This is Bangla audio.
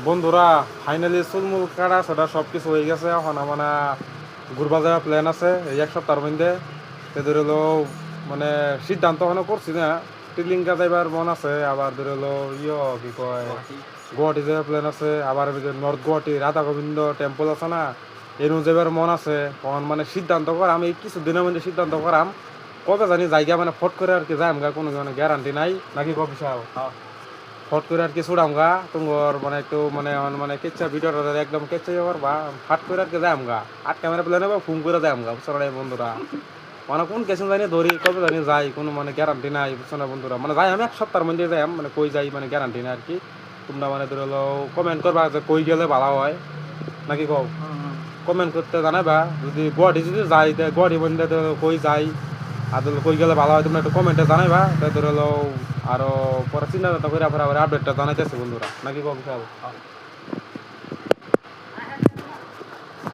বন্ধুরা ফাইনালি চুলমুল কাটা সেটা সব কিছু হয়ে গেছে। এখন মানে ঘুরবা যাওয়ার প্ল্যান আছে এই এক সপ্তাহের মধ্যে। তো ধরে হলো মানে সিদ্ধান্ত এখনো করছি না। টিলিঙ্গা যাইবার মন আছে, আবার ধরে হলো কি কয় গুয়াহাটি যাওয়ার প্ল্যান আছে, আবার ওই যে নর্থ গুয়াহাটি রাধা গোবিন্দ টেম্পল আছে না, এনু যাইবার মন আছে। তখন মানে সিদ্ধান্ত করাম, এই কিছুদিনের মধ্যে সিদ্ধান্ত করাম। কবে জানি জায়গা মানে ফট করে আর কি যাই আমগা, কোনো মানে গ্যারান্টি নাই নাকি কবে বিশাল ফট করে আর কি ছুড়ামগা তোমার মানে একটু মানে মানে কেচ্ছা ভিডিওটা একদম কেচ্ছা যাবার বা ফাট করে আর কি যাই আমগা। আট ক্যামেরা প্লেনে বা ফোন করে যাই আমগা, বুঝছো না বন্ধুরা। মানে কোন কেসে জানি ধরি কবে জানি যাই, কোনো মানে গ্যারান্টি নাই, বুঝছো না বন্ধুরা। মানে যাই আমি এক সপ্তাহের মধ্যে যাই, মানে কই যাই মানে গ্যারান্টি নাই আর কি। তোমরা মানে ধরে হলো কমেন্ট করবা যে কই গেলে ভালো হয় নাকি কও, কমেন্ট করতে জানাবা। যদি গুয়াহাটি যদি যাই গুয়াহাটি মধ্যে কই যাই আর কই গেলে ভালো হয় তোমরা একটু কমেন্টে জানাইবা। ধরে হলো আরো পরে চিন্তা করে আবার আপডেটটা জানাইতেছে বন্ধুরা নাকি কও বিশাল।